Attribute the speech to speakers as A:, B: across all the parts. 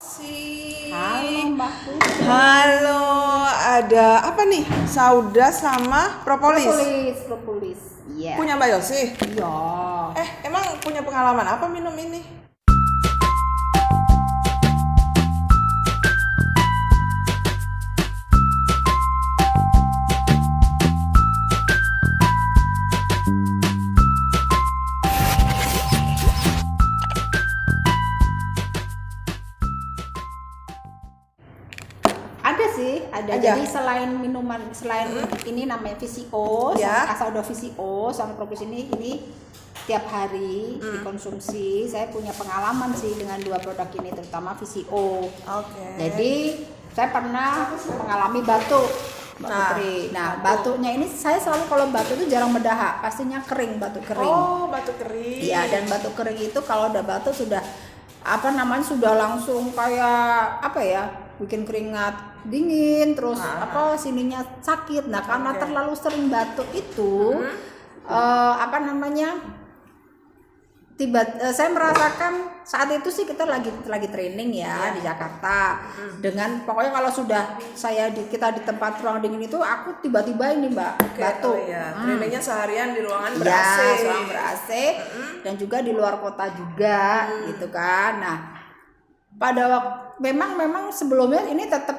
A: Halo Mbak Putri.
B: Halo, ada apa nih? Sauda sama propolis.
A: Propolis. Iya.
B: Punya Mbak Yosi?
A: Iya.
B: Emang punya pengalaman apa minum ini?
A: Ada sih, ada.
B: Aja.
A: Jadi selain minuman, ini namanya VCO,
B: Ya.
A: Asal VCO sama propolis ini tiap hari dikonsumsi. Saya punya pengalaman sih dengan dua produk ini, terutama VCO.
B: Oke.
A: Jadi saya pernah mengalami batuk, Mbak Putri. Nah, batuknya ini saya selalu kalau batuk itu jarang berdahak, pastinya kering, batuk kering.
B: Oh, batuk kering.
A: Iya, dan batuk kering itu kalau udah batuk sudah sudah langsung kayak bikin keringat dingin, terus sininya sakit. Nah, karena terlalu sering batuk itu saya merasakan saat itu sih kita lagi training ya di Jakarta. Dengan pokoknya kalau sudah kita di tempat ruang dingin itu aku tiba-tiba ini Mbak batuk.
B: Trainingnya seharian di ruangan
A: Ya,
B: ber-AC.
A: ruang ber-AC dan juga di luar kota juga gitu kan. Nah, pada waktu memang sebelumnya ini tetap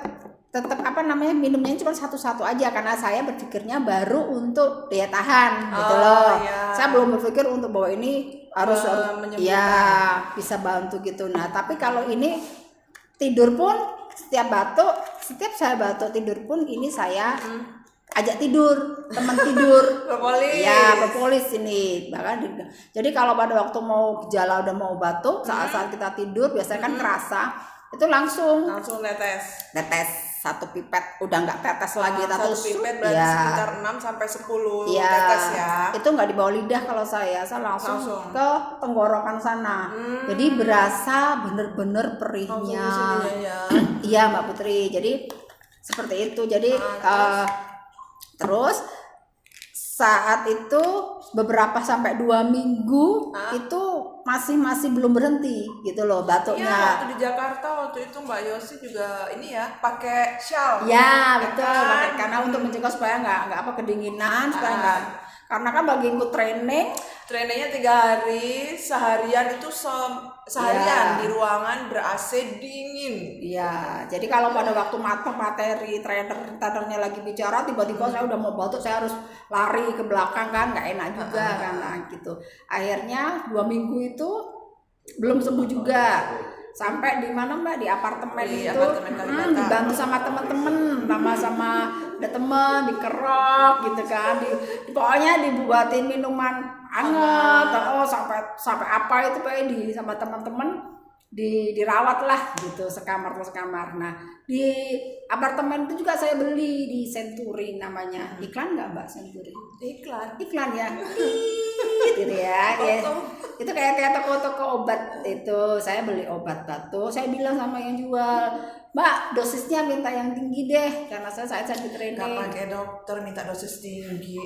A: minumnya cuma satu-satu aja karena saya berpikirnya baru untuk daya tahan gitu loh. Saya belum berpikir untuk bahwa ini harus bisa bantu gitu. Nah, tapi kalau ini tidur pun setiap saya batuk tidur pun ini saya ajak tidur, teman tidur.
B: Propolis.
A: Ya, propolis ini. Jadi kalau pada waktu mau gejala udah mau batuk, saat kita tidur biasanya kan kerasa, itu langsung netes satu pipet, udah nggak tetes lagi.
B: Satu pipet berarti sekitar 6 sampai 10 tetes ya. Itu
A: nggak di bawah lidah kalau saya langsung ke tenggorokan sana. Jadi berasa bener-bener perihnya. Iya Mbak Putri. Jadi seperti itu. Jadi terus saat itu beberapa sampai 2 minggu itu masih belum berhenti gitu loh batuknya.
B: Iya, waktu di Jakarta waktu itu Mbak Yosi juga ini ya pakai shawl.
A: Ya betul, karena untuk mencegah supaya nggak kedinginan, supaya nggak, karena kan bagi ikut trainingnya 3 hari, seharian itu seharian di ruangan ber-AC dingin. Iya, jadi kalau pada waktu materi trainernya lagi bicara, tiba-tiba saya udah mau batuk, saya harus lari ke belakang kan, nggak enak juga karena gitu. Akhirnya 2 minggu itu belum sembuh juga. Sampai di mana Mbak, di apartemen itu dibantu sama teman-teman, sama ada teman dikerok gitu kan, pokoknya dibuatin minuman hangat, sampai apa itu kayak sama teman-teman dirawat lah gitu, sekamar. Nah, di apartemen itu juga saya beli di Century namanya. Iklan nggak Mbak Century? Iklan ya. Gitu ya. Itu kayak toko-toko obat itu. Saya beli obat batuk. Saya bilang sama yang jual, Mbak, dosisnya minta yang tinggi deh, karena saya di training.
B: Nggak pakai dokter minta dosis tinggi.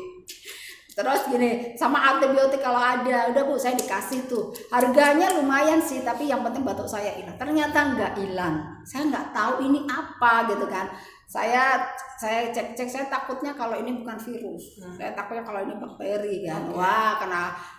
A: Terus gini, sama antibiotik kalau ada, udah Bu, saya dikasih tuh. Harganya lumayan sih, tapi yang penting batuk saya hilang. Ternyata nggak hilang. Saya nggak tahu ini apa gitu kan. Saya cek, saya takutnya kalau ini bukan virus. Saya takutnya kalau ini bakteri kan. Wah,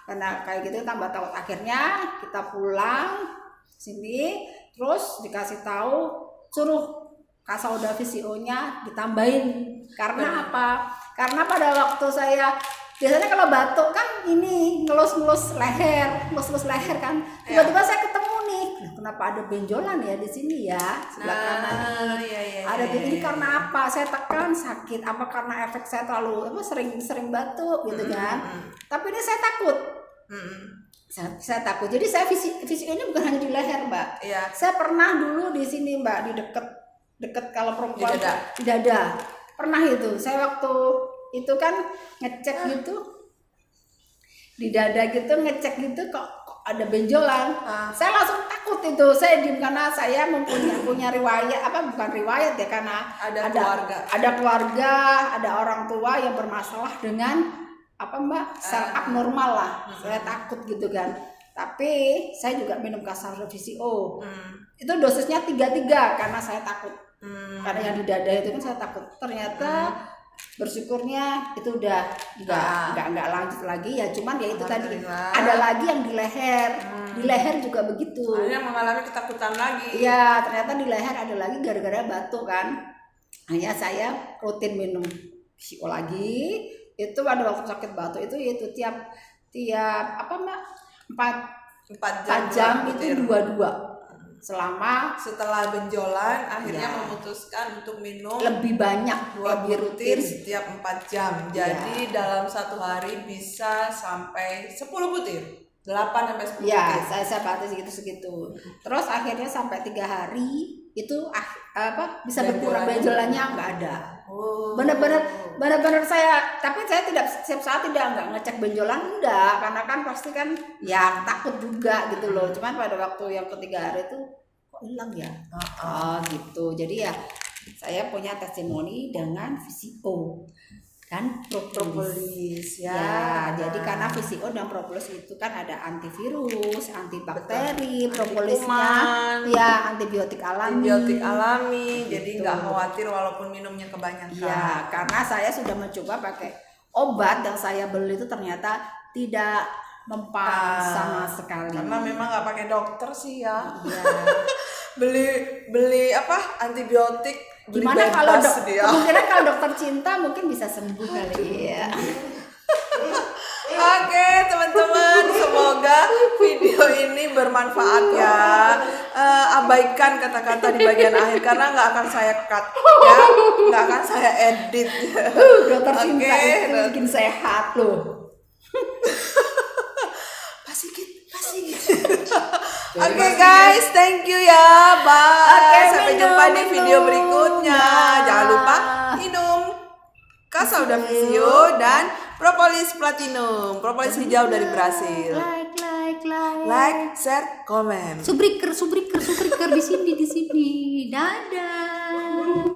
A: karena kayak gitu tambah takut. Akhirnya kita pulang sini, terus dikasih tahu, suruh Kasauda VCO-nya ditambahin. Karena apa? Karena pada waktu saya biasanya kalau batuk kan ini ngelus-ngelus leher kan. Tiba-tiba saya ketemu nih, kenapa ada benjolan ya di sini ya, sebelah kanan ini. Ada begini karena apa? Saya tekan sakit, apa karena efek saya terlalu sering batuk gitu kan. Tapi ini saya takut. Saya takut. Jadi saya VCO ini bukan hanya di leher, Mbak. Saya pernah dulu di sini, Mbak, di deket kalau perempuan di dada. Pernah itu. Saya waktu itu kan ngecek gitu di dada gitu, ngecek gitu kok ada benjolan. Saya langsung takut itu. Saya diem karena saya punya riwayat, bukan riwayat ya, karena ada keluarga, ada orang tua yang bermasalah dengan sel abnormal lah. Saya takut gitu kan. Tapi saya juga minum Kasauda VCO. itu dosisnya 3 karena saya takut. Karena yang di dada itu kan saya takut. Ternyata bersyukurnya itu udah nggak lanjut lagi ya, cuman ya itu tadi ada lagi yang di leher. Di leher juga begitu.
B: Akhirnya mengalami ketakutan lagi.
A: Iya, ternyata di leher ada lagi gara-gara batuk kan. Hanya saya rutin minum VCO lagi. Itu pada waktu sakit batuk itu tiap apa Mbak? 4 jam itu 2 selama
B: setelah benjolan akhirnya memutuskan untuk minum
A: lebih banyak, lebih rutin
B: setiap 4 jam. Jadi dalam satu hari bisa sampai 10 butir. 8 sampai 10
A: ya,
B: butir.
A: saya batasi segitu. Terus akhirnya sampai 3 hari itu bisa berkurang benjolannya nggak ada. Benar-benar saya, tapi saya tidak setiap saat nggak ngecek benjolan enggak, karena kan pasti kan ya takut juga gitu loh. Cuman pada waktu yang ketiga hari itu kok hilang ya. Gitu. Jadi ya saya punya testimoni dengan VCO dan propolis ya. Jadi karena VCO dan propolis itu kan ada antivirus, antibakteri, propolisnya ya antibiotik alami.
B: Jadi nggak khawatir walaupun minumnya kebanyakan.
A: Ya, karena saya sudah mencoba pakai obat yang saya beli itu ternyata tidak mempan sama sekali.
B: Karena memang nggak pakai dokter sih ya. beli antibiotik.
A: Gimana kalau kemungkinan kalau dokter cinta mungkin bisa sembuh kali ya.
B: Oke teman-teman, semoga video ini bermanfaat ya. Abaikan kata-kata di bagian akhir karena nggak akan saya cut ya, nggak akan saya edit.
A: Dokter cinta itu bikin sehat loh.
B: Oke guys, thank you ya, bye. Sampai jumpa di video berikutnya. Jangan lupa minum Kasauda VCO dan propolis platinum, propolis hijau dari Brasil. Like, share, komen.
A: Subriker di sini. Dadah.